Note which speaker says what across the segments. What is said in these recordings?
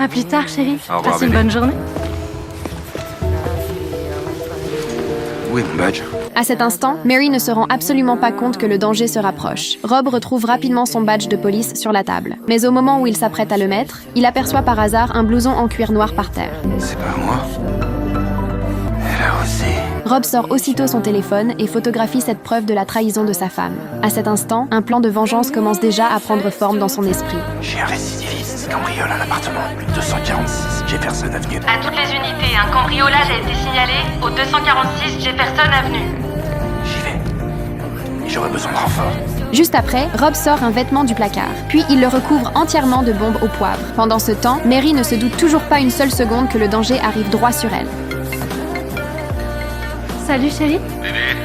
Speaker 1: À plus tard, chérie.
Speaker 2: Au revoir,
Speaker 1: Passe une
Speaker 2: bébé.
Speaker 1: bonne journée.
Speaker 2: Où est mon badge?
Speaker 3: À cet instant, Mary ne se rend absolument pas compte que le danger se rapproche. Rob retrouve rapidement son badge de police sur la table. Mais au moment où il s'apprête à le mettre, il aperçoit par hasard un blouson en cuir noir par terre.
Speaker 2: C'est pas moi. Elle a osé.
Speaker 3: Rob sort aussitôt son téléphone et photographie cette preuve de la trahison de sa femme. À cet instant, un plan de vengeance commence déjà à prendre forme dans son esprit.
Speaker 2: J'ai un récidiviste qui cambriole un appartement, 246 Jefferson Avenue.
Speaker 1: À toutes les unités, un cambriolage a été signalé au 246 Jefferson Avenue.
Speaker 2: J'y vais. Et j'aurai besoin de renfort.
Speaker 3: Juste après, Rob sort un vêtement du placard, puis il le recouvre entièrement de bombes au poivre. Pendant ce temps, Mary ne se doute toujours pas une seule seconde que le danger arrive droit sur elle.
Speaker 1: Salut, chérie.
Speaker 4: Bébé,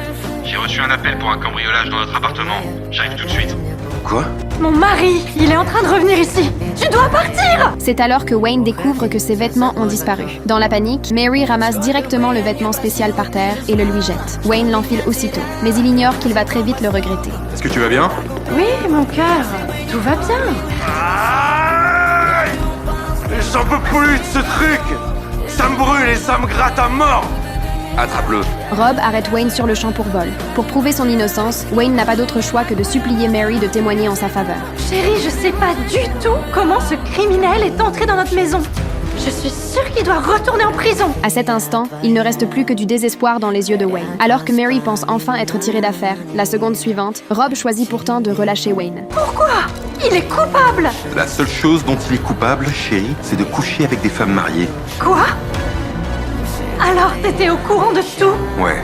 Speaker 4: j'ai reçu un appel pour un cambriolage dans notre appartement. J'arrive tout de suite.
Speaker 2: Quoi?
Speaker 1: Mon mari, il est en train de revenir ici. Tu dois partir.
Speaker 3: C'est alors que Wayne découvre que ses vêtements ont disparu. Dans la panique, Mary ramasse directement le vêtement spécial par terre et le lui jette. Wayne l'enfile aussitôt, mais il ignore qu'il va très vite le regretter.
Speaker 2: Est-ce que tu vas bien?
Speaker 1: Oui, mon cœur. Tout va bien.
Speaker 2: Aïe! J'en peux plus de ce truc! Ça me brûle et ça me gratte à mort! Attrape-le.
Speaker 3: Rob arrête Wayne sur le champ pour vol. Pour prouver son innocence, Wayne n'a pas d'autre choix que de supplier Mary de témoigner en sa faveur.
Speaker 1: Chérie, je sais pas du tout comment ce criminel est entré dans notre maison. Je suis sûre qu'il doit retourner en prison.
Speaker 3: À cet instant, il ne reste plus que du désespoir dans les yeux de Wayne. Alors que Mary pense enfin être tirée d'affaire, la seconde suivante, Rob choisit pourtant de relâcher Wayne.
Speaker 1: Pourquoi? Il est coupable.
Speaker 2: La seule chose dont il est coupable, chérie, c'est de coucher avec des femmes mariées.
Speaker 1: Quoi? Alors, t'étais au courant de tout?
Speaker 2: Ouais.